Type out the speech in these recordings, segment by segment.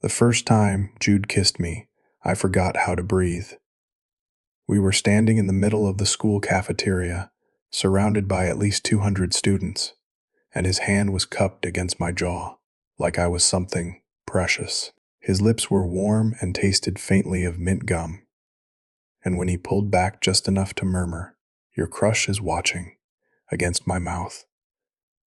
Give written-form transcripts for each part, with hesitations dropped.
The first time Jude kissed me, I forgot how to breathe. We were standing in the middle of the school cafeteria, surrounded by at least 200 students, and his hand was cupped against my jaw, like I was something precious. His lips were warm and tasted faintly of mint gum, and when he pulled back just enough to murmur, "Your crush is watching," against my mouth,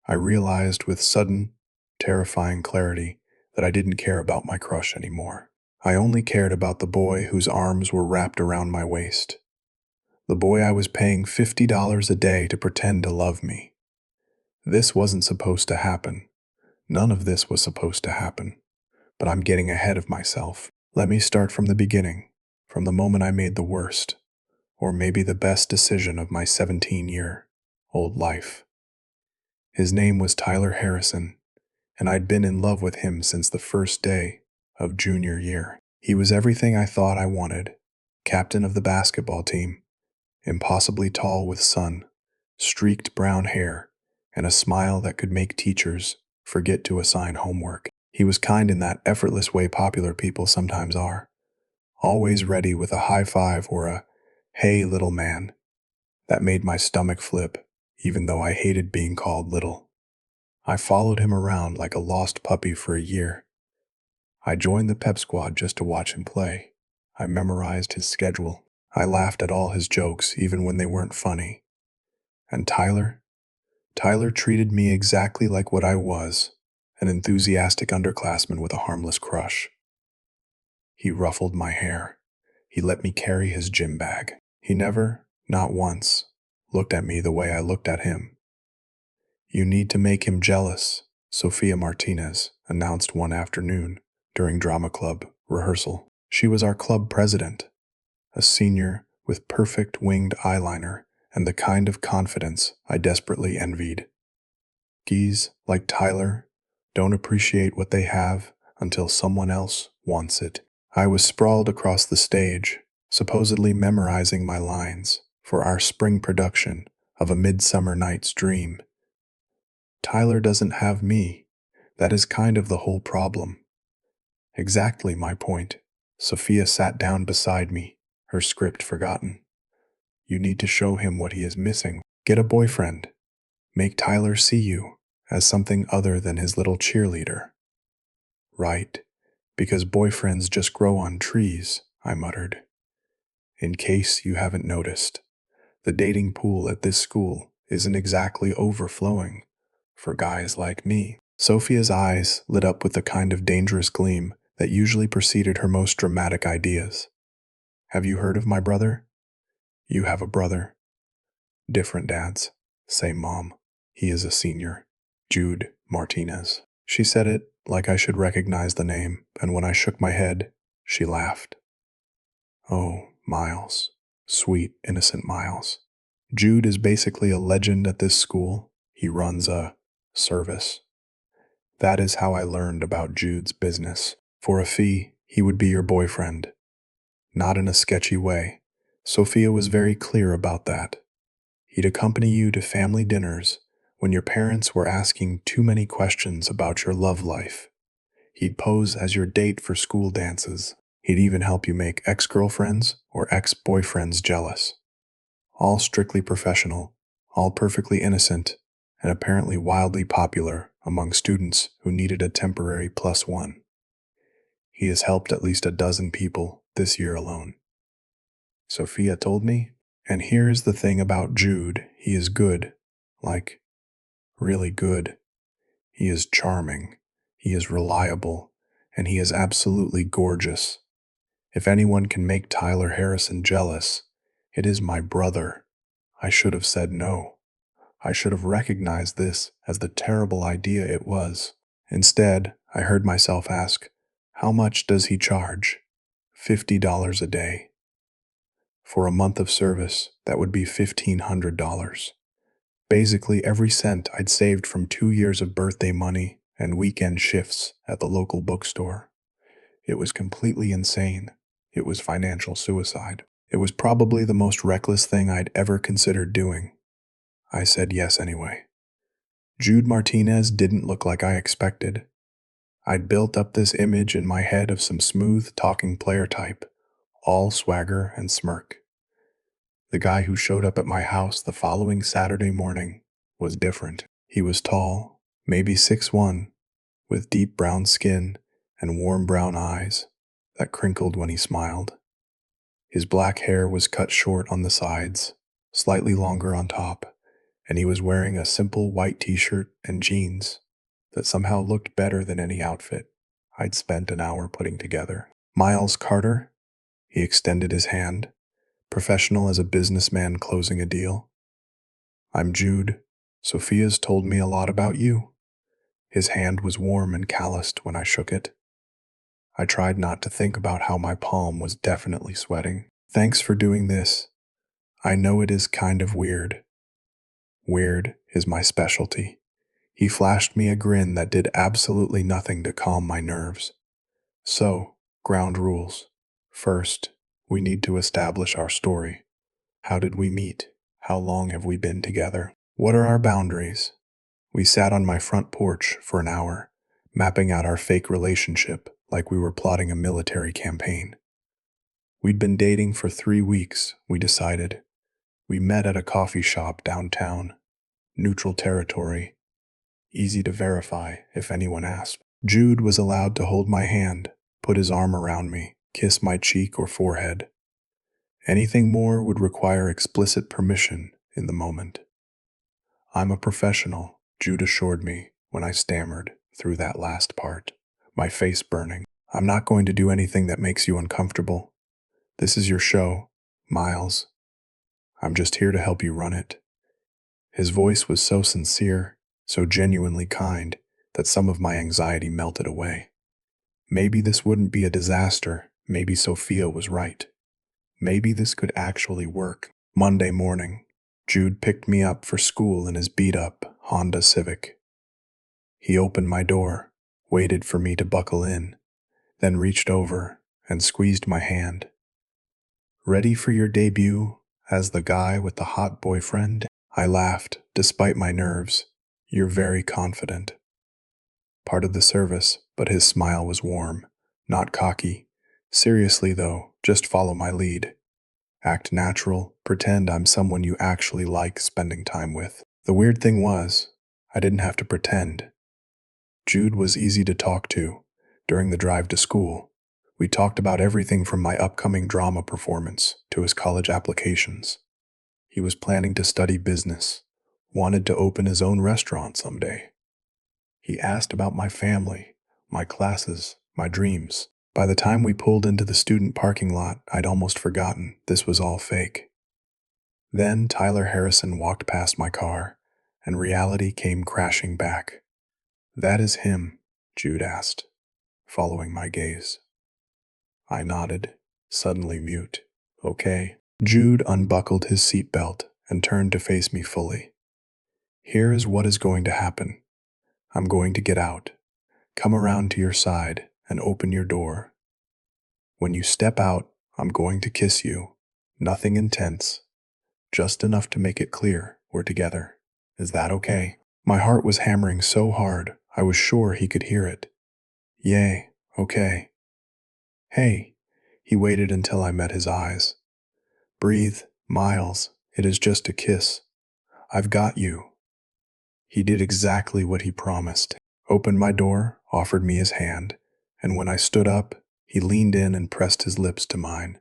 I realized with sudden, terrifying clarity that I didn't care about my crush anymore. I only cared about the boy whose arms were wrapped around my waist. The boy I was paying $50 a day to pretend to love me. This wasn't supposed to happen. None of this was supposed to happen. But I'm getting ahead of myself. Let me start from the beginning, from the moment I made the worst, or maybe the best decision of my 17-year-old life. His name was Tyler Harrison, and I'd been in love with him since the first day of junior year. He was everything I thought I wanted: captain of the basketball team, impossibly tall with sun, streaked brown hair, and a smile that could make teachers forget to assign homework. He was kind in that effortless way popular people sometimes are, always ready with a high five or a "hey, little man" that made my stomach flip, even though I hated being called little. I followed him around like a lost puppy for a year. I joined the pep squad just to watch him play. I memorized his schedule. I laughed at all his jokes, even when they weren't funny. And Tyler treated me exactly like what I was, an enthusiastic underclassman with a harmless crush. He ruffled my hair. He let me carry his gym bag. He never, not once, looked at me the way I looked at him. "You need to make him jealous," Sophia Martinez announced one afternoon during drama club rehearsal. She was our club president, a senior with perfect winged eyeliner and the kind of confidence I desperately envied. Geese like Tyler don't appreciate what they have until someone else wants it. I was sprawled across the stage, supposedly memorizing my lines for our spring production of A Midsummer Night's Dream. Tyler doesn't have me. That is kind of the whole problem. Exactly my point. Sophia sat down beside me, her script forgotten. "You need to show him what he is missing. Get a boyfriend. Make Tyler see you as something other than his little cheerleader." "Right, because boyfriends just grow on trees," I muttered. "In case you haven't noticed, the dating pool at this school isn't exactly overflowing for guys like me." Sophia's eyes lit up with the kind of dangerous gleam that usually preceded her most dramatic ideas. "Have you heard of my brother?" "You have a brother." "Different dads. Same mom. He is a senior. Jude Martinez." She said it like I should recognize the name, and when I shook my head, she laughed. "Oh, Miles. Sweet, innocent Miles. Jude is basically a legend at this school. He runs a service. That is how I learned about Jude's business. For a fee, he would be your boyfriend. Not in a sketchy way. Sophia was very clear about that. He'd accompany you to family dinners when your parents were asking too many questions about your love life. He'd pose as your date for school dances. He'd even help you make ex-girlfriends or ex-boyfriends jealous. All strictly professional, all perfectly innocent, and apparently wildly popular among students who needed a temporary +1. He has helped at least a dozen people this year alone. Sophia told me, and here's the thing about Jude: he is good, like, really good. He is charming, he is reliable, and he is absolutely gorgeous. If anyone can make Tyler Harrison jealous, it is my brother. I should have said no. I should have recognized this as the terrible idea it was. Instead, I heard myself ask, "How much does he charge?" $50 a day. For a month of service, that would be $1,500. Basically every cent I'd saved from 2 years of birthday money and weekend shifts at the local bookstore. It was completely insane. It was financial suicide. It was probably the most reckless thing I'd ever considered doing. I said yes anyway. Jude Martinez didn't look like I expected. I'd built up this image in my head of some smooth talking player type, all swagger and smirk. The guy who showed up at my house the following Saturday morning was different. He was tall, maybe 6'1", with deep brown skin and warm brown eyes that crinkled when he smiled. His black hair was cut short on the sides, slightly longer on top, and he was wearing a simple white t-shirt and jeans that somehow looked better than any outfit I'd spent an hour putting together. Miles Carter, he extended his hand, professional as a businessman closing a deal. I'm Jude. Sophia's told me a lot about you. His hand was warm and calloused when I shook it. I tried not to think about how my palm was definitely sweating. Thanks for doing this. I know it is kind of weird. Weird is my specialty. He flashed me a grin that did absolutely nothing to calm my nerves. So, ground rules. First, we need to establish our story. How did we meet? How long have we been together? What are our boundaries? We sat on my front porch for an hour, mapping out our fake relationship like we were plotting a military campaign. We'd been dating for 3 weeks, we decided. We met at a coffee shop downtown. Neutral territory. Easy to verify if anyone asked. Jude was allowed to hold my hand, put his arm around me, kiss my cheek or forehead. Anything more would require explicit permission in the moment. I'm a professional, Jude assured me when I stammered through that last part, my face burning. I'm not going to do anything that makes you uncomfortable. This is your show, Miles. I'm just here to help you run it. His voice was so sincere, so genuinely kind, that some of my anxiety melted away. Maybe this wouldn't be a disaster. Maybe Sophia was right. Maybe this could actually work. Monday morning, Jude picked me up for school in his beat-up Honda Civic. He opened my door, waited for me to buckle in, then reached over and squeezed my hand. Ready for your debut as the guy with the hot boyfriend? I laughed, despite my nerves. You're very confident. Part of the service, but his smile was warm, not cocky. Seriously though, just follow my lead. Act natural, pretend I'm someone you actually like spending time with. The weird thing was, I didn't have to pretend. Jude was easy to talk to. During the drive to school, we talked about everything from my upcoming drama performance to his college applications. He was planning to study business, wanted to open his own restaurant someday. He asked about my family, my classes, my dreams. By the time we pulled into the student parking lot, I'd almost forgotten this was all fake. Then Tyler Harrison walked past my car, and reality came crashing back. That is him, Jude asked, following my gaze. I nodded, suddenly mute. Okay. Jude unbuckled his seatbelt and turned to face me fully. Here is what is going to happen. I'm going to get out, come around to your side, and open your door. When you step out, I'm going to kiss you. Nothing intense. Just enough to make it clear we're together. Is that okay? My heart was hammering so hard, I was sure he could hear it. Yay, okay. Hey, he waited until I met his eyes. Breathe, Miles, it is just a kiss. I've got you. He did exactly what he promised. Opened my door, offered me his hand, and when I stood up, he leaned in and pressed his lips to mine.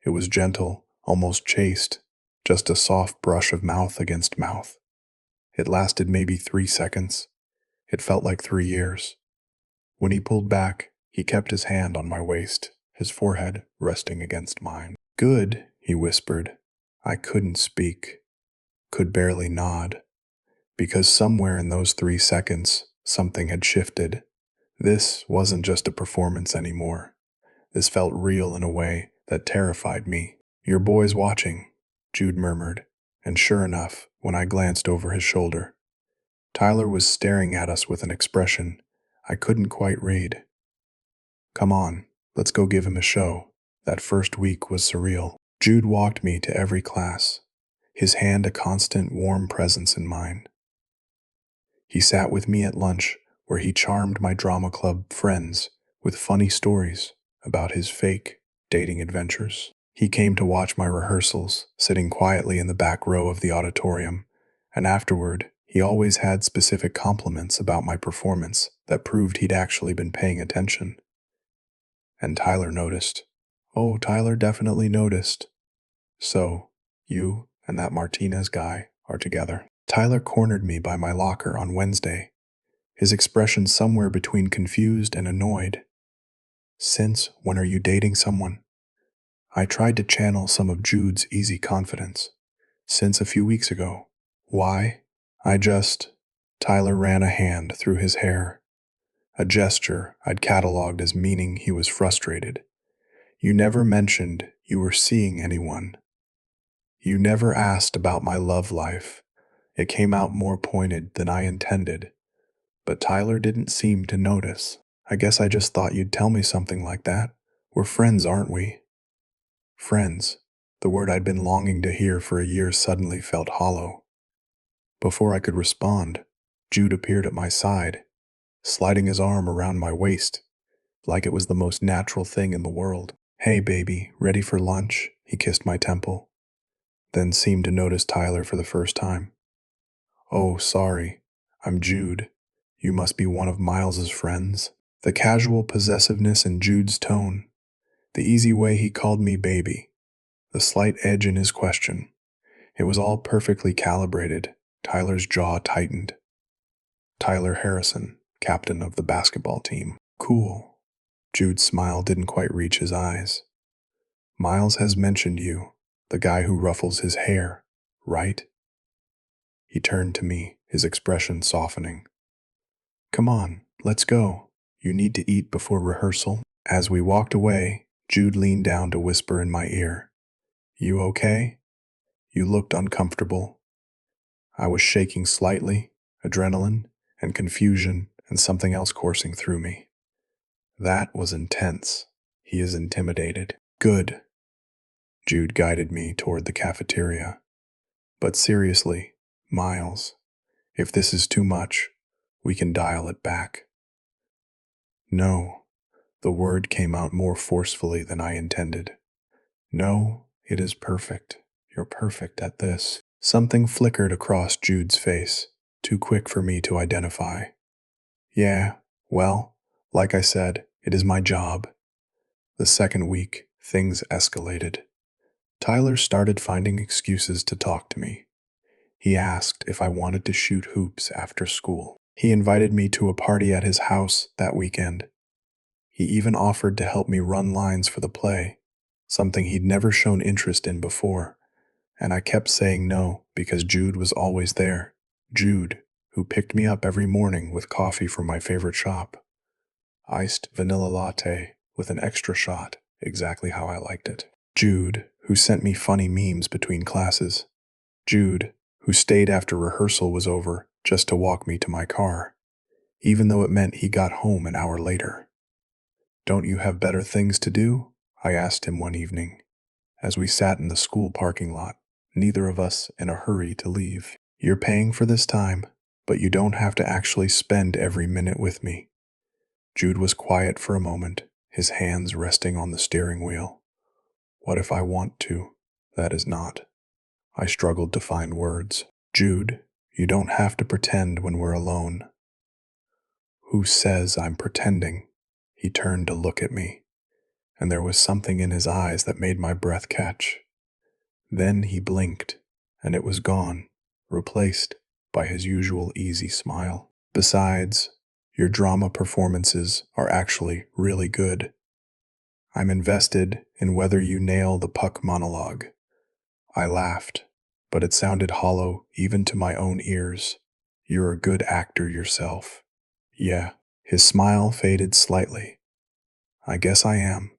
It was gentle, almost chaste, just a soft brush of mouth against mouth. It lasted maybe 3 seconds. It felt like 3 years. When he pulled back, he kept his hand on my waist, his forehead resting against mine. Good, he whispered. I couldn't speak, could barely nod, because somewhere in those 3 seconds, something had shifted. This wasn't just a performance anymore. This felt real in a way that terrified me. Your boy's watching, Jude murmured, and sure enough, when I glanced over his shoulder, Tyler was staring at us with an expression I couldn't quite read. Come on, let's go give him a show. That first week was surreal. Jude walked me to every class, his hand a constant warm presence in mine. He sat with me at lunch, where he charmed my drama club friends with funny stories about his fake dating adventures. He came to watch my rehearsals, sitting quietly in the back row of the auditorium, and afterward, he always had specific compliments about my performance that proved he'd actually been paying attention. And Tyler noticed. Oh, Tyler definitely noticed. So, you and that Martinez guy are together. Tyler cornered me by my locker on Wednesday, his expression somewhere between confused and annoyed. Since when are you dating someone? I tried to channel some of Jude's easy confidence. Since a few weeks ago. Why? Tyler ran a hand through his hair, a gesture I'd cataloged as meaning he was frustrated. You never mentioned you were seeing anyone. You never asked about my love life. It came out more pointed than I intended, but Tyler didn't seem to notice. I guess I just thought you'd tell me something like that. We're friends, aren't we? Friends. The word I'd been longing to hear for a year suddenly felt hollow. Before I could respond, Jude appeared at my side, sliding his arm around my waist, like it was the most natural thing in the world. Hey baby, ready for lunch? He kissed my temple, then seemed to notice Tyler for the first time. Oh, sorry. I'm Jude. You must be one of Miles's friends. The casual possessiveness in Jude's tone, the easy way he called me baby, the slight edge in his question. It was all perfectly calibrated. Tyler's jaw tightened. Tyler Harrison, captain of the basketball team. Cool. Jude's smile didn't quite reach his eyes. Miles has mentioned you, the guy who ruffles his hair, right? He turned to me, his expression softening. Come on, let's go. You need to eat before rehearsal. As we walked away, Jude leaned down to whisper in my ear. You okay? You looked uncomfortable. I was shaking slightly, adrenaline and confusion and something else coursing through me. That was intense. He is intimidated. Good. Jude guided me toward the cafeteria. But seriously, Miles, if this is too much, we can dial it back. No, the word came out more forcefully than I intended. No, it is perfect. You're perfect at this. Something flickered across Jude's face, too quick for me to identify. Yeah, well, like I said, it is my job. The second week, things escalated. Tyler started finding excuses to talk to me. He asked if I wanted to shoot hoops after school. He invited me to a party at his house that weekend. He even offered to help me run lines for the play, something he'd never shown interest in before, and I kept saying no because Jude was always there. Jude, who picked me up every morning with coffee from my favorite shop. Iced vanilla latte with an extra shot, exactly how I liked it. Jude, who sent me funny memes between classes. Jude, who stayed after rehearsal was over just to walk me to my car, even though it meant he got home an hour later. Don't you have better things to do? I asked him one evening, as we sat in the school parking lot, neither of us in a hurry to leave. You're paying for this time, but you don't have to actually spend every minute with me. Jude was quiet for a moment, his hands resting on the steering wheel. What if I want to? That is not. I struggled to find words. Jude, you don't have to pretend when we're alone. Who says I'm pretending? He turned to look at me, and there was something in his eyes that made my breath catch. Then he blinked, and it was gone, replaced by his usual easy smile. Besides, your drama performances are actually really good. I'm invested in whether you nail the puck monologue. I laughed, but it sounded hollow even to my own ears. You're a good actor yourself. Yeah. His smile faded slightly. I guess I am.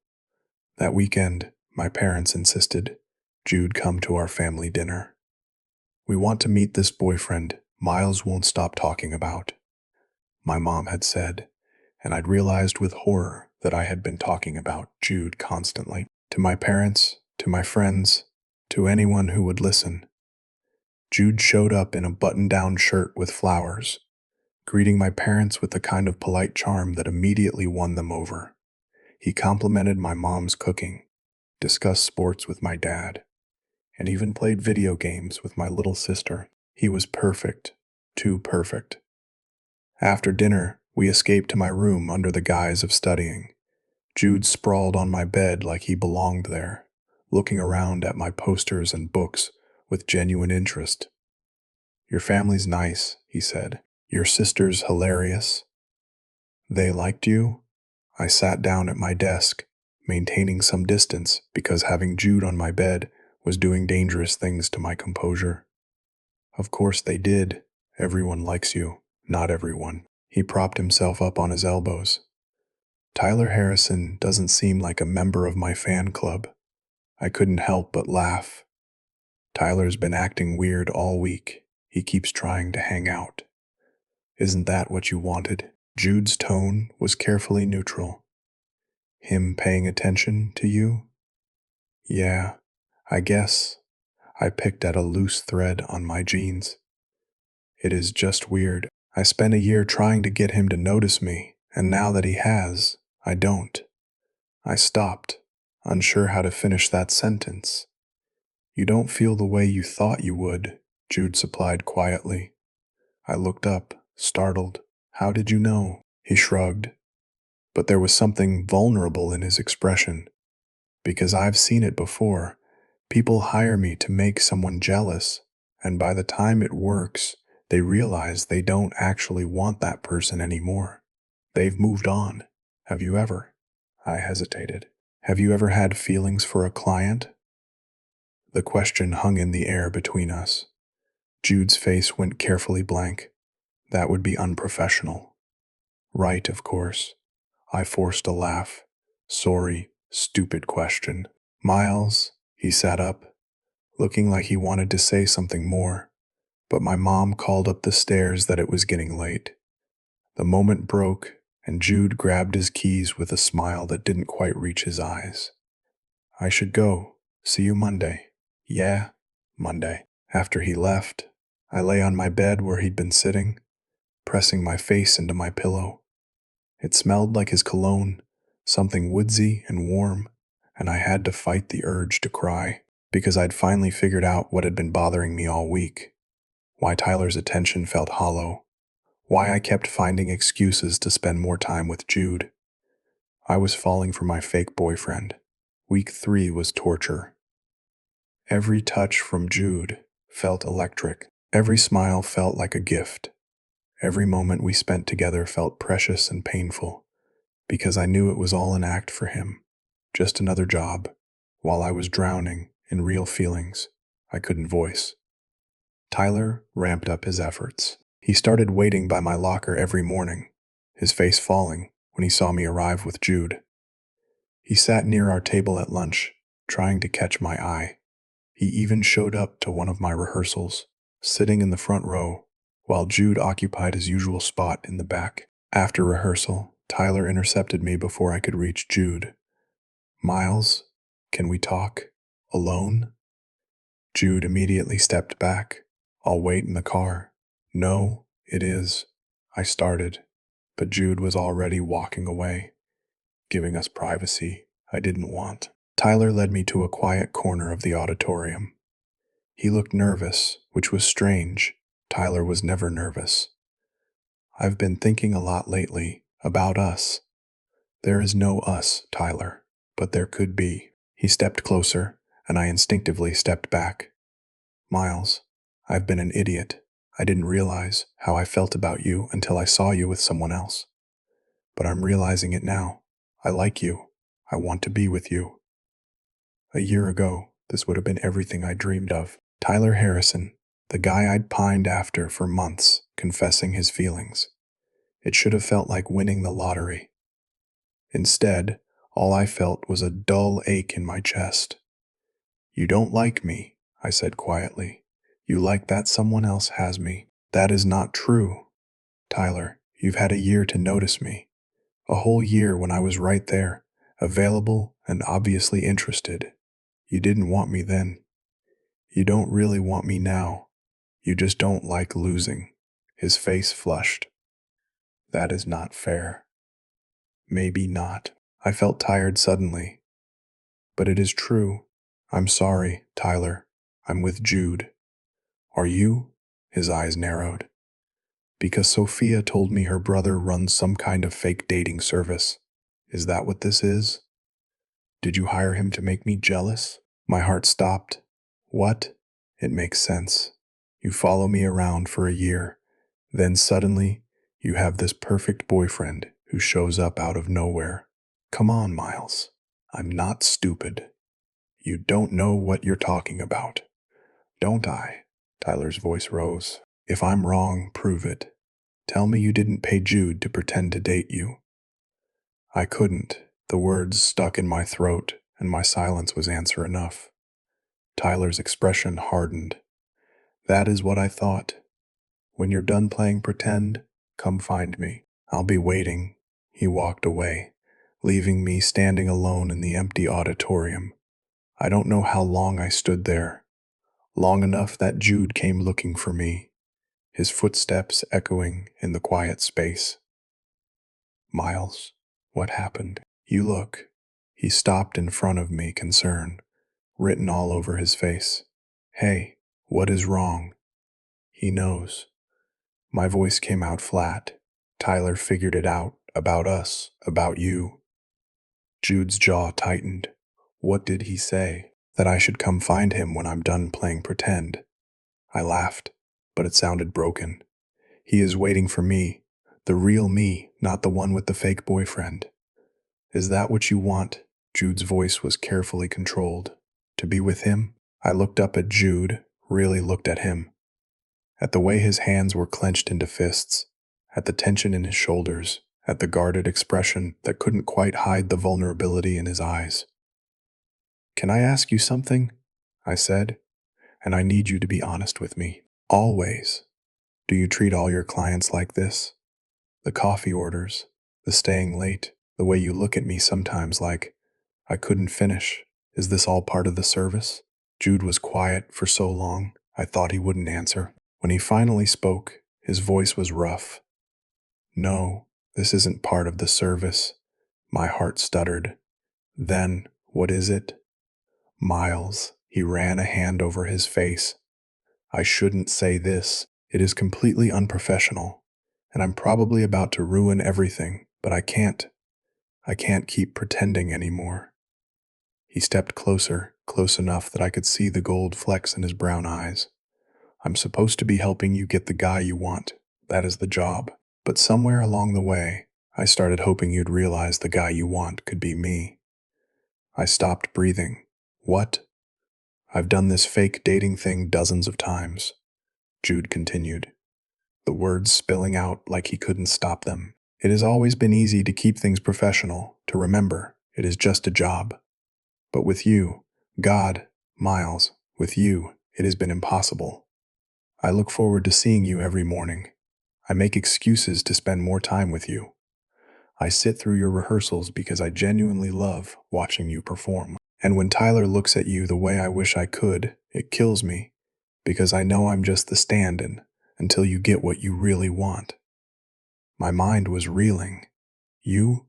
That weekend, my parents insisted Jude come to our family dinner. We want to meet this boyfriend Miles won't stop talking about, my mom had said, and I'd realized with horror that I had been talking about Jude constantly. To my parents, to my friends, to anyone who would listen. Jude showed up in a button-down shirt with flowers, greeting my parents with the kind of polite charm that immediately won them over. He complimented my mom's cooking, discussed sports with my dad, and even played video games with my little sister. He was perfect, too perfect. After dinner, we escaped to my room under the guise of studying. Jude sprawled on my bed like he belonged there, looking around at my posters and books with genuine interest. "Your family's nice," he said. "Your sister's hilarious." "They liked you?" I sat down at my desk, maintaining some distance because having Jude on my bed was doing dangerous things to my composure. "Of course they did. Everyone likes you." "Not everyone." He propped himself up on his elbows. "Tyler Harrison doesn't seem like a member of my fan club." I couldn't help but laugh. "Tyler's been acting weird all week. He keeps trying to hang out." "Isn't that what you wanted?" Jude's tone was carefully neutral. "Him paying attention to you?" "Yeah, I guess." I picked at a loose thread on my jeans. "It is just weird. I spent a year trying to get him to notice me, and now that he has, I don't." I stopped, unsure how to finish that sentence. "You don't feel the way you thought you would," Jude supplied quietly. I looked up, startled. "How did you know?" He shrugged, but there was something vulnerable in his expression. "Because I've seen it before. People hire me to make someone jealous, and by the time it works, they realize they don't actually want that person anymore. They've moved on. Have you ever?" I hesitated. "Have you ever had feelings for a client?" The question hung in the air between us. Jude's face went carefully blank. That would be unprofessional. "Right, of course." I forced a laugh. "Sorry, stupid question." "Miles," he sat up, looking like he wanted to say something more, but my mom called up the stairs that it was getting late. The moment broke, and Jude grabbed his keys with a smile that didn't quite reach his eyes. "I should go. See you Monday." "Yeah, Monday." After he left, I lay on my bed where he'd been sitting, pressing my face into my pillow. It smelled like his cologne, something woodsy and warm, and I had to fight the urge to cry, because I'd finally figured out what had been bothering me all week. Why Tyler's attention felt hollow. Why I kept finding excuses to spend more time with Jude. I was falling for my fake boyfriend. Week 3 was torture. Every touch from Jude felt electric. Every smile felt like a gift. Every moment we spent together felt precious and painful, because I knew it was all an act for him, just another job, while I was drowning in real feelings I couldn't voice. Tyler ramped up his efforts. He started waiting by my locker every morning, his face falling when he saw me arrive with Jude. He sat near our table at lunch, trying to catch my eye. He even showed up to one of my rehearsals, sitting in the front row, while Jude occupied his usual spot in the back. After rehearsal, Tyler intercepted me before I could reach Jude. "Miles, can we talk? Alone?" Jude immediately stepped back. "I'll wait in the car." "No, it is." I started, but Jude was already walking away, giving us privacy I didn't want. Tyler led me to a quiet corner of the auditorium. He looked nervous, which was strange. Tyler was never nervous. "I've been thinking a lot lately about us." "There is no us, Tyler, but there could be." He stepped closer, and I instinctively stepped back. "Miles, I've been an idiot. I didn't realize how I felt about you until I saw you with someone else. But I'm realizing it now. I like you. I want to be with you." A year ago, this would have been everything I dreamed of. Tyler Harrison, the guy I'd pined after for months, confessing his feelings. It should have felt like winning the lottery. Instead, all I felt was a dull ache in my chest. "You don't like me," I said quietly. "You like that someone else has me." "That is not true. Tyler, you've had a year to notice me. A whole year when I was right there, available and obviously interested. You didn't want me then. You don't really want me now. You just don't like losing." His face flushed. That is not fair. Maybe not. I felt tired suddenly. But it is true. I'm sorry, Tyler. I'm with Jude. Are you? His eyes narrowed. Because Sophia told me her brother runs some kind of fake dating service. Is that what this is? Did you hire him to make me jealous? My heart stopped. What? It makes sense. You follow me around for a year. Then suddenly, you have this perfect boyfriend who shows up out of nowhere. Come on, Miles. I'm not stupid. You don't know what you're talking about. Don't I? Tyler's voice rose. If I'm wrong, prove it. Tell me you didn't pay Jude to pretend to date you. I couldn't. The words stuck in my throat, and my silence was answer enough. Tyler's expression hardened. That is what I thought. When you're done playing pretend, come find me. I'll be waiting. He walked away, leaving me standing alone in the empty auditorium. I don't know how long I stood there. Long enough that Jude came looking for me, his footsteps echoing in the quiet space. Miles, what happened? You look. He stopped in front of me, concern written all over his face. Hey, what is wrong? He knows. My voice came out flat. Tyler figured it out, about us, about you. Jude's jaw tightened. What did he say? That I should come find him when I'm done playing pretend. I laughed, but it sounded broken. He is waiting for me, the real me, not the one with the fake boyfriend. Is that what you want? Jude's voice was carefully controlled. To be with him? I looked up at Jude, really looked at him. At the way his hands were clenched into fists, at the tension in his shoulders, at the guarded expression that couldn't quite hide the vulnerability in his eyes. Can I ask you something? I said, and I need you to be honest with me. Always. Do you treat all your clients like this? The coffee orders, the staying late, the way you look at me sometimes like, I couldn't finish. Is this all part of the service? Jude was quiet for so long, I thought he wouldn't answer. When he finally spoke, his voice was rough. No, this isn't part of the service. My heart stuttered. Then, what is it? Miles, he ran a hand over his face. I shouldn't say this. It is completely unprofessional, and I'm probably about to ruin everything, but I can't. I can't keep pretending anymore. He stepped closer, close enough that I could see the gold flecks in his brown eyes. I'm supposed to be helping you get the guy you want. That is the job. But somewhere along the way, I started hoping you'd realize the guy you want could be me. I stopped breathing. What? I've done this fake dating thing dozens of times, Jude continued, the words spilling out like he couldn't stop them. It has always been easy to keep things professional, to remember it is just a job. But with you, God, Miles, with you, it has been impossible. I look forward to seeing you every morning. I make excuses to spend more time with you. I sit through your rehearsals because I genuinely love watching you perform. And when Tyler looks at you the way I wish I could, it kills me, because I know I'm just the stand-in until you get what you really want. My mind was reeling. You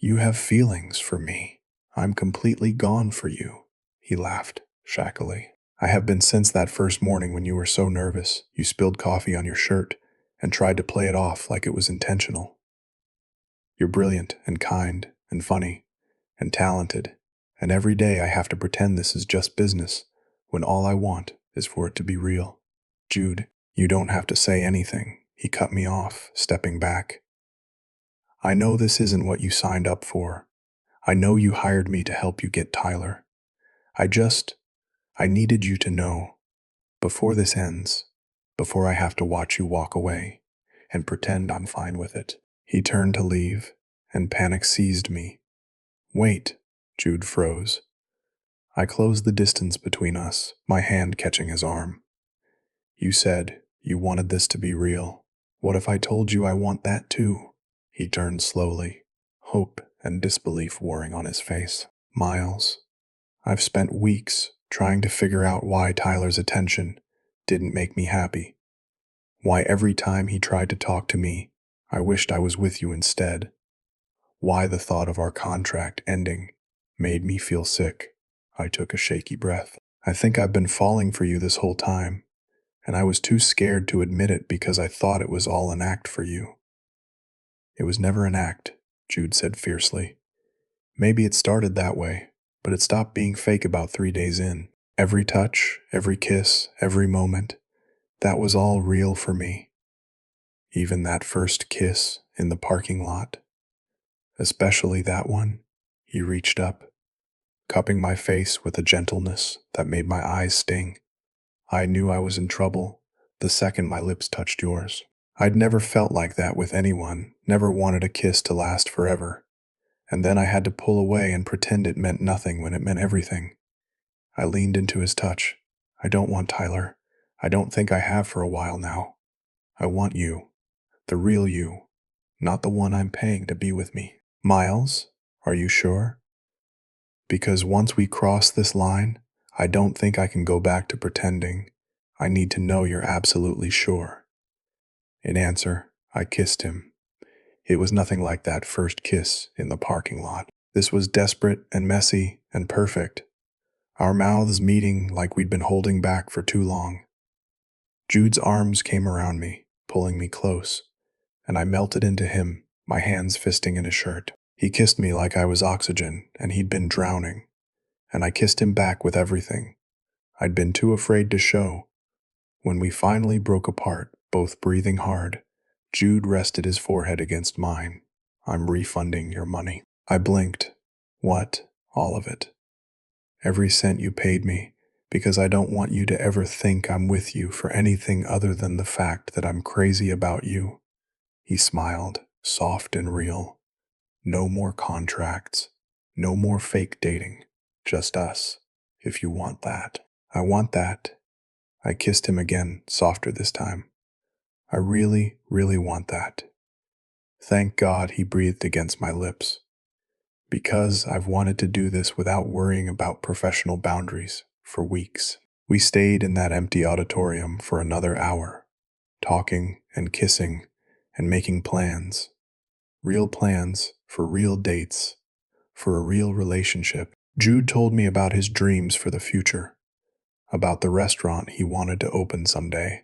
have feelings for me. I'm completely gone for you. He laughed, shackily. I have been since that first morning when you were so nervous, you spilled coffee on your shirt and tried to play it off like it was intentional. You're brilliant and kind and funny and talented, and every day I have to pretend this is just business when all I want is for it to be real. Jude, you don't have to say anything. He cut me off, stepping back. I know this isn't what you signed up for. I know you hired me to help you get Tyler. I needed you to know, before this ends, before I have to watch you walk away and pretend I'm fine with it. He turned to leave, and panic seized me. Wait, Jude froze. I closed the distance between us, my hand catching his arm. You said you wanted this to be real. What if I told you I want that too? He turned slowly, hope and disbelief warring on his face. Miles, I've spent weeks trying to figure out why Tyler's attention didn't make me happy. Why every time he tried to talk to me, I wished I was with you instead. Why the thought of our contract ending made me feel sick. I took a shaky breath. I think I've been falling for you this whole time, and I was too scared to admit it because I thought it was all an act for you. It was never an act, Jude said fiercely. Maybe it started that way, but it stopped being fake about 3 days in. Every touch, every kiss, every moment, that was all real for me. Even that first kiss in the parking lot. Especially that one. He reached up, cupping my face with a gentleness that made my eyes sting. I knew I was in trouble the second my lips touched yours. I'd never felt like that with anyone, never wanted a kiss to last forever. And then I had to pull away and pretend it meant nothing when it meant everything. I leaned into his touch. I don't want Tyler. I don't think I have for a while now. I want you. The real you. Not the one I'm paying to be with me. Miles, are you sure? Because once we cross this line, I don't think I can go back to pretending. I need to know you're absolutely sure. In answer, I kissed him. It was nothing like that first kiss in the parking lot. This was desperate and messy and perfect. Our mouths meeting like we'd been holding back for too long. Jude's arms came around me, pulling me close, and I melted into him, my hands fisting in his shirt. He kissed me like I was oxygen, and he'd been drowning. And I kissed him back with everything I'd been too afraid to show. When we finally broke apart, both breathing hard, Jude rested his forehead against mine. I'm refunding your money. I blinked. What? All of it. Every cent you paid me, because I don't want you to ever think I'm with you for anything other than the fact that I'm crazy about you. He smiled, soft and real. No more contracts. No more fake dating. Just us, if you want that. I want that. I kissed him again, softer this time. I really, really want that. Thank God he breathed against my lips. Because I've wanted to do this without worrying about professional boundaries for weeks. We stayed in that empty auditorium for another hour, talking and kissing and making plans. Real plans for real dates, for a real relationship. Jude told me about his dreams for the future, about the restaurant he wanted to open someday,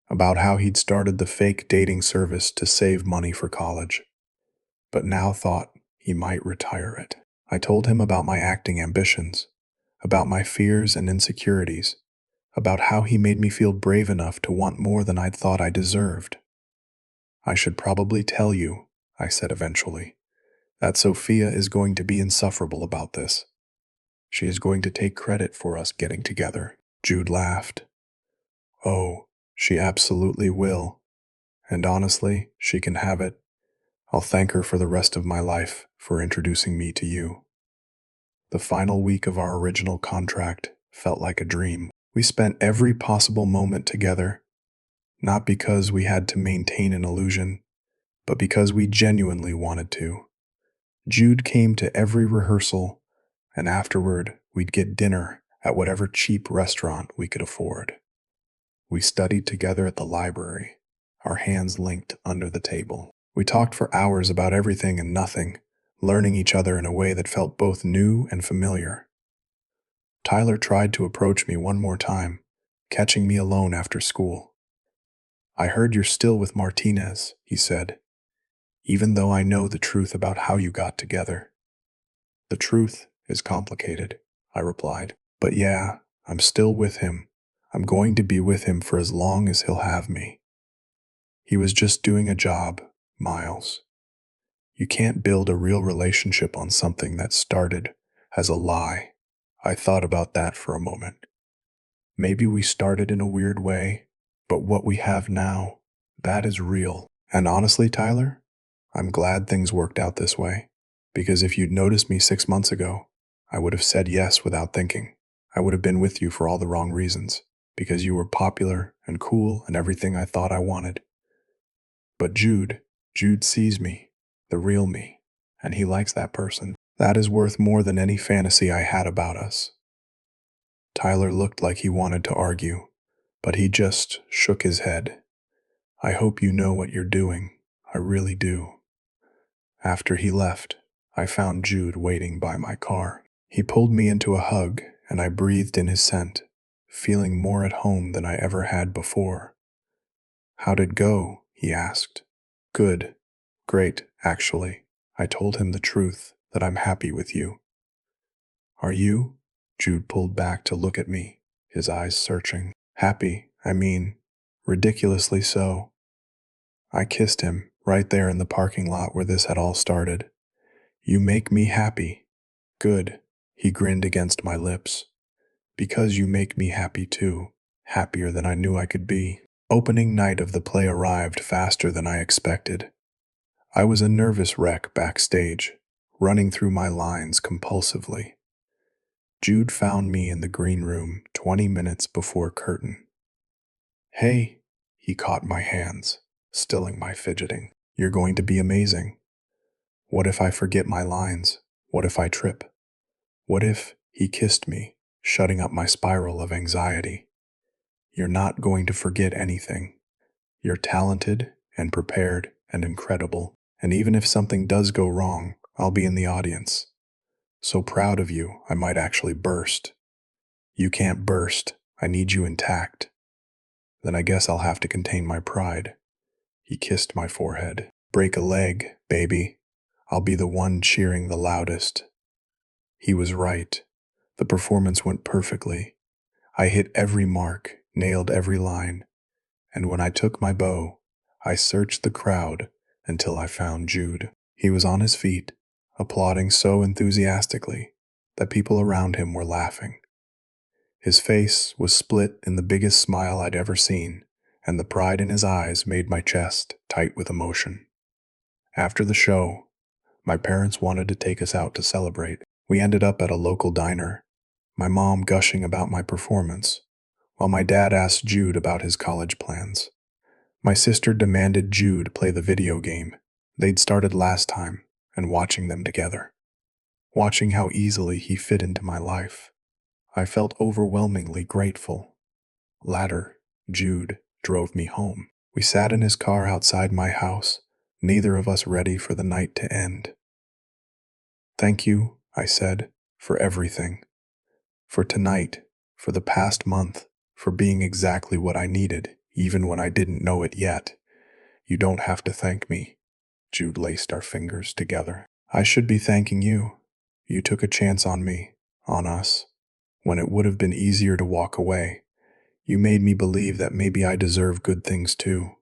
about how he'd started the fake dating service to save money for college, but now thought he might retire it. I told him about my acting ambitions, about my fears and insecurities, about how he made me feel brave enough to want more than I'd thought I deserved. I should probably tell you, I said eventually, that Sophia is going to be insufferable about this. She is going to take credit for us getting together. Jude laughed. Oh, she absolutely will. And honestly, she can have it. I'll thank her for the rest of my life for introducing me to you. The final week of our original contract felt like a dream. We spent every possible moment together, not because we had to maintain an illusion, but because we genuinely wanted to. Jude came to every rehearsal, and afterward, we'd get dinner at whatever cheap restaurant we could afford. We studied together at the library, our hands linked under the table. We talked for hours about everything and nothing, learning each other in a way that felt both new and familiar. Tyler tried to approach me one more time, catching me alone after school. I heard you're still with Martinez, he said, even though I know the truth about how you got together. The truth is complicated, I replied. But yeah, I'm still with him. I'm going to be with him for as long as he'll have me. He was just doing a job, Miles. You can't build a real relationship on something that started as a lie. I thought about that for a moment. Maybe we started in a weird way, but what we have now, that is real. And honestly, Tyler, I'm glad things worked out this way. Because if you'd noticed me 6 months ago, I would have said yes without thinking. I would have been with you for all the wrong reasons, because you were popular and cool and everything I thought I wanted. But Jude sees me, the real me, and he likes that person. That is worth more than any fantasy I had about us. Tyler looked like he wanted to argue, but he just shook his head. I hope you know what you're doing, I really do. After he left, I found Jude waiting by my car. He pulled me into a hug, and I breathed in his scent, feeling more at home than I ever had before. "How'd it go?" he asked. "Good. Great, actually." I told him the truth, that I'm happy with you. "Are you?" Jude pulled back to look at me, his eyes searching. "Happy, I mean, ridiculously so." I kissed him, right there in the parking lot where this had all started. "You make me happy." "Good." He grinned against my lips. "Because you make me happy too. Happier than I knew I could be." Opening night of the play arrived faster than I expected. I was a nervous wreck backstage, running through my lines compulsively. Jude found me in the green room 20 minutes before curtain. "Hey," he caught my hands, stilling my fidgeting. "You're going to be amazing." What if I forget my lines? What if I trip? What if he kissed me, shutting up my spiral of anxiety? You're not going to forget anything. You're talented and prepared and incredible. And even if something does go wrong, I'll be in the audience. So proud of you, I might actually burst. You can't burst. I need you intact. Then I guess I'll have to contain my pride. He kissed my forehead. "Break a leg, baby. I'll be the one cheering the loudest." He was right. The performance went perfectly. I hit every mark, nailed every line, and when I took my bow, I searched the crowd until I found Jude. He was on his feet, applauding so enthusiastically that people around him were laughing. His face was split in the biggest smile I'd ever seen, and the pride in his eyes made my chest tight with emotion. After the show, my parents wanted to take us out to celebrate. We ended up at a local diner, my mom gushing about my performance, while my dad asked Jude about his college plans. My sister demanded Jude play the video game they'd started last time, and watching them together. Watching how easily he fit into my life, I felt overwhelmingly grateful. Later, Jude drove me home. We sat in his car outside my house, neither of us ready for the night to end. "Thank you," I said, "for everything. For tonight, for the past month, for being exactly what I needed, even when I didn't know it yet. You don't have to thank me." Jude laced our fingers together. "I should be thanking you. You took a chance on me, on us, when it would have been easier to walk away. You made me believe that maybe I deserve good things too."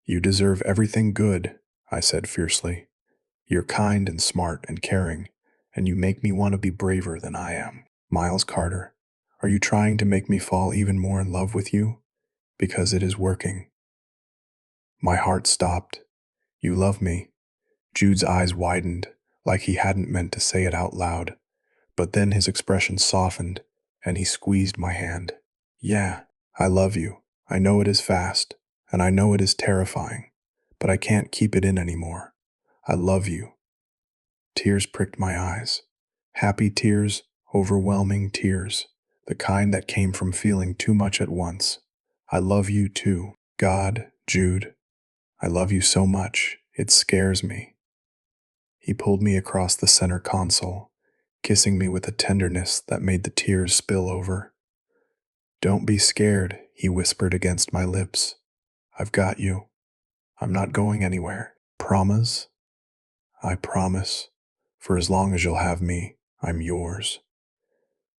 "You deserve everything good," I said fiercely. "You're kind and smart and caring, and you make me want to be braver than I am." "Miles Carter, are you trying to make me fall even more in love with you? Because it is working." My heart stopped. "You love me." Jude's eyes widened, like he hadn't meant to say it out loud. But then his expression softened, and he squeezed my hand. "Yeah, I love you. I know it is fast, and I know it is terrifying, but I can't keep it in anymore. I love you." Tears pricked my eyes. Happy tears, overwhelming tears, the kind that came from feeling too much at once. "I love you too. God, Jude, I love you so much, it scares me." He pulled me across the center console, kissing me with a tenderness that made the tears spill over. "Don't be scared," he whispered against my lips. "I've got you. I'm not going anywhere. Promise?" "I promise. For as long as you'll have me, I'm yours."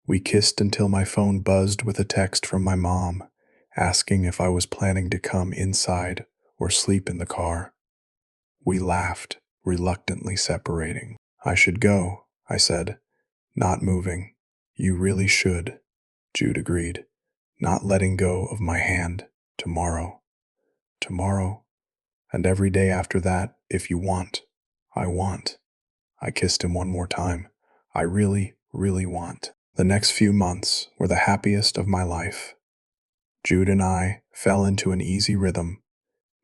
We kissed until my phone buzzed with a text from my mom, asking if I was planning to come inside or sleep in the car. We laughed, reluctantly separating. "I should go," I said, not moving. "You really should," Jude agreed, not letting go of my hand. "Tomorrow. Tomorrow. And every day after that, if you want." "I want." I kissed him one more time. "I really, really want." The next few months were the happiest of my life. Jude and I fell into an easy rhythm,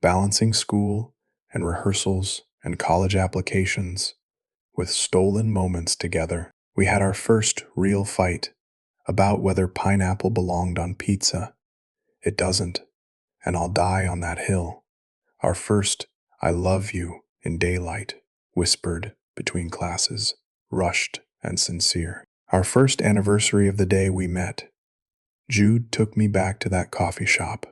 balancing school and rehearsals and college applications with stolen moments together. We had our first real fight about whether pineapple belonged on pizza. It doesn't, and I'll die on that hill. Our first I love you in daylight, whispered between classes, rushed and sincere. Our first anniversary of the day we met, Jude took me back to that coffee shop,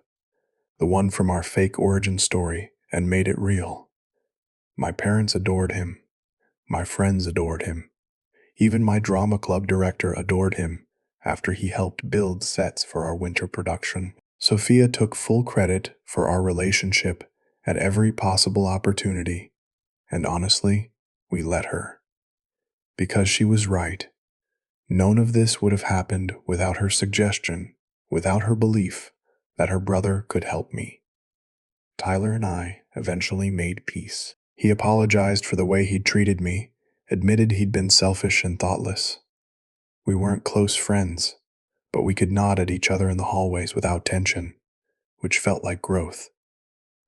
the one from our fake origin story, and made it real. My parents adored him. My friends adored him. Even my drama club director adored him after he helped build sets for our winter production. Sophia took full credit for our relationship at every possible opportunity, and honestly, we let her. Because she was right. None of this would have happened without her suggestion, without her belief that her brother could help me. Tyler and I eventually made peace. He apologized for the way he'd treated me, admitted he'd been selfish and thoughtless. We weren't close friends, but we could nod at each other in the hallways without tension, which felt like growth.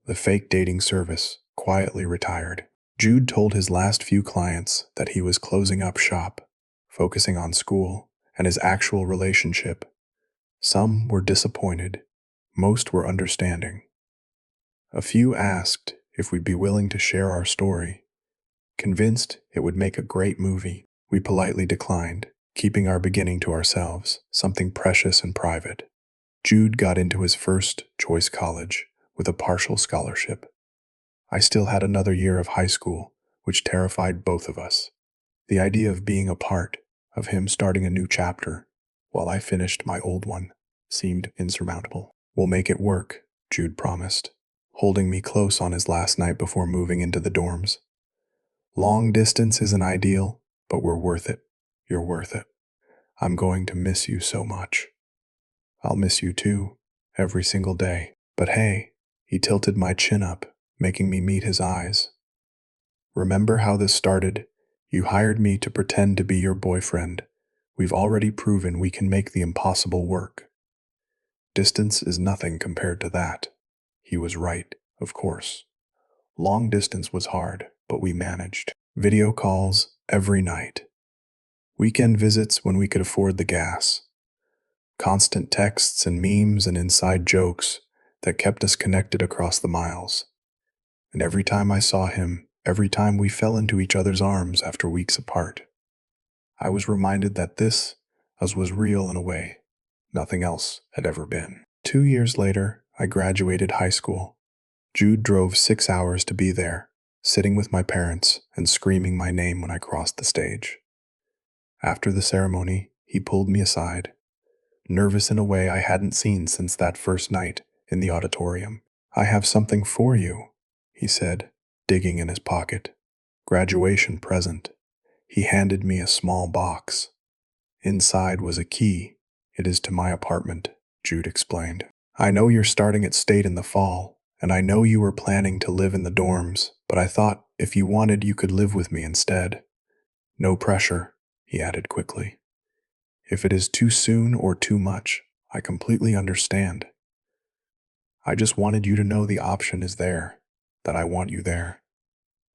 The fake dating service quietly retired. Jude told his last few clients that he was closing up shop, focusing on school and his actual relationship. Some were disappointed, most were understanding. A few asked if we'd be willing to share our story. Convinced it would make a great movie, we politely declined, keeping our beginning to ourselves, something precious and private. Jude got into his first choice college with a partial scholarship. I still had another year of high school, which terrified both of us. The idea of being a part, of him starting a new chapter, while I finished my old one, seemed insurmountable. We'll make it work, Jude promised, holding me close on his last night before moving into the dorms. Long distance isn't ideal, but we're worth it. You're worth it. I'm going to miss you so much. I'll miss you too, every single day. But hey, he tilted my chin up, making me meet his eyes. Remember how this started? You hired me to pretend to be your boyfriend. We've already proven we can make the impossible work. Distance is nothing compared to that. He was right, of course. Long distance was hard, but we managed. Video calls every night. Weekend visits when we could afford the gas. Constant texts and memes and inside jokes that kept us connected across the miles. And every time I saw him, every time we fell into each other's arms after weeks apart, I was reminded that this, as was real in a way nothing else had ever been. 2 years later, I graduated high school. Jude drove 6 hours to be there, sitting with my parents and screaming my name when I crossed the stage. After the ceremony, he pulled me aside, nervous in a way I hadn't seen since that first night in the auditorium. I have something for you, he said, digging in his pocket. Graduation present. He handed me a small box. Inside was a key. It is to my apartment, Jude explained. I know you're starting at state in the fall, and I know you were planning to live in the dorms, but I thought if you wanted you could live with me instead. No pressure, he added quickly. If it is too soon or too much, I completely understand. I just wanted you to know the option is there, that I want you there,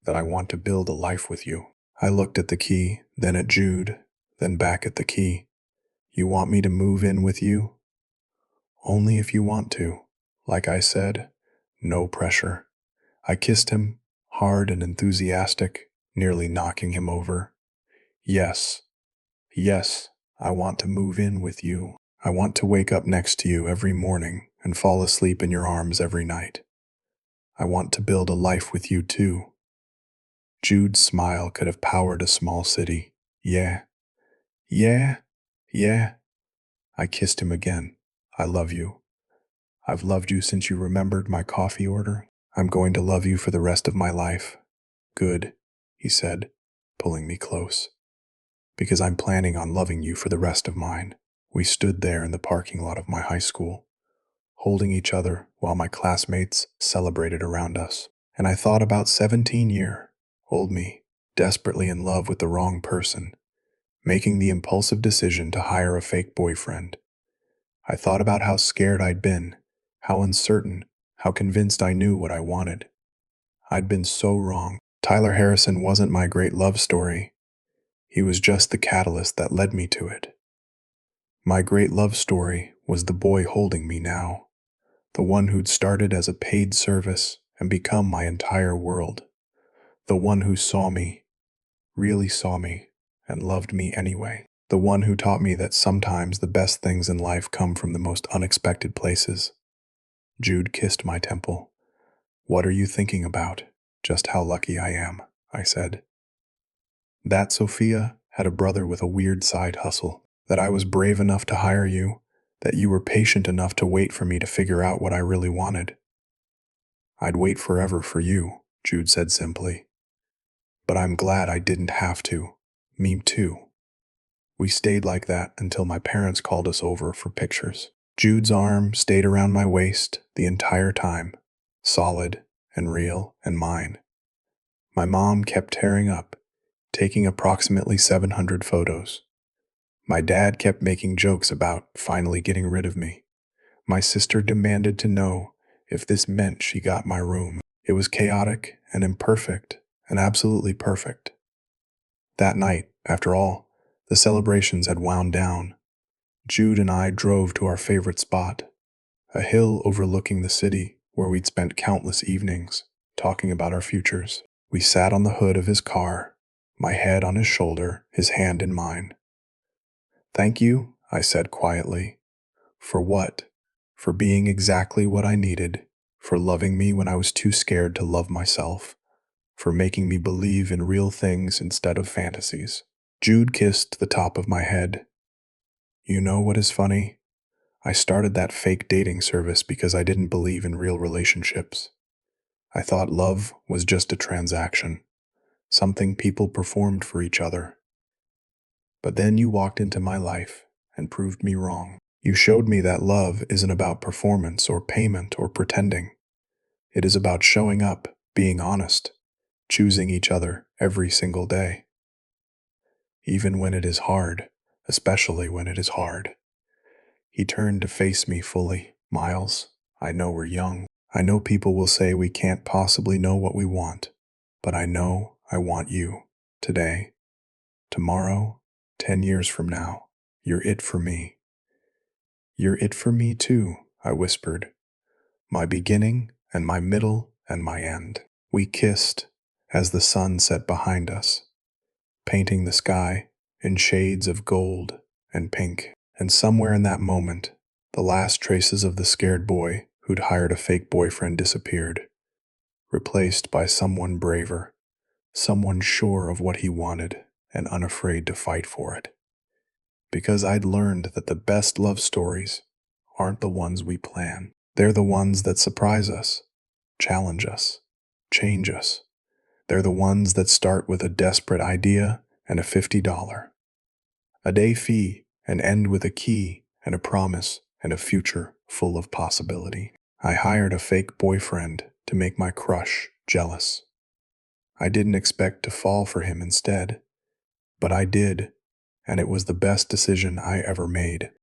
that I want to build a life with you. I looked at the key, then at Jude, then back at the key. You want me to move in with you? Only if you want to. Like I said, no pressure. I kissed him, hard and enthusiastic, nearly knocking him over. Yes, yes, I want to move in with you. I want to wake up next to you every morning and fall asleep in your arms every night. I want to build a life with you too. Jude's smile could have powered a small city. Yeah, yeah, yeah. I kissed him again. I love you. I've loved you since you remembered my coffee order. I'm going to love you for the rest of my life. Good, he said, pulling me close. Because I'm planning on loving you for the rest of mine. We stood there in the parking lot of my high school, holding each other while my classmates celebrated around us. And I thought about 17-year-old me, desperately in love with the wrong person, making the impulsive decision to hire a fake boyfriend. I thought about how scared I'd been, how uncertain, how convinced I knew what I wanted. I'd been so wrong. Tyler Harrison wasn't my great love story. He was just the catalyst that led me to it. My great love story was the boy holding me now, the one who'd started as a paid service and become my entire world. The one who saw me, really saw me, and loved me anyway. The one who taught me that sometimes the best things in life come from the most unexpected places. Jude kissed my temple. "What are you thinking about?" "Just how lucky I am," I said. "That Sophia had a brother with a weird side hustle. That I was brave enough to hire you. That you were patient enough to wait for me to figure out what I really wanted." "I'd wait forever for you," Jude said simply. "But I'm glad I didn't have to. Me too." We stayed like that until my parents called us over for pictures. Jude's arm stayed around my waist the entire time, solid and real and mine. My mom kept tearing up, taking approximately 700 photos. My dad kept making jokes about finally getting rid of me. My sister demanded to know if this meant she got my room. It was chaotic and imperfect and absolutely perfect. That night, after all, the celebrations had wound down. Jude and I drove to our favorite spot, a hill overlooking the city where we'd spent countless evenings talking about our futures. We sat on the hood of his car, my head on his shoulder, his hand in mine. "Thank you," I said quietly. "For what? For being exactly what I needed, for loving me when I was too scared to love myself, for making me believe in real things instead of fantasies." Jude kissed the top of my head. "You know what is funny? I started that fake dating service because I didn't believe in real relationships. I thought love was just a transaction, something people performed for each other. But then you walked into my life and proved me wrong. You showed me that love isn't about performance or payment or pretending. It is about showing up, being honest, choosing each other every single day. Even when it is hard, especially when it is hard." He turned to face me fully. "Miles, I know we're young. I know people will say we can't possibly know what we want, but I know I want you. Today, tomorrow, 10 years from now. You're it for me." "You're it for me too," I whispered. "My beginning and my middle and my end." We kissed as the sun set behind us, painting the sky in shades of gold and pink. And somewhere in that moment, the last traces of the scared boy who'd hired a fake boyfriend disappeared, replaced by someone braver, someone sure of what he wanted and unafraid to fight for it. Because I'd learned that the best love stories aren't the ones we plan. They're the ones that surprise us, challenge us, change us. They're the ones that start with a desperate idea and a $50 a day fee and end with a key and a promise and a future full of possibility. I hired a fake boyfriend to make my crush jealous. I didn't expect to fall for him instead, but I did, and it was the best decision I ever made.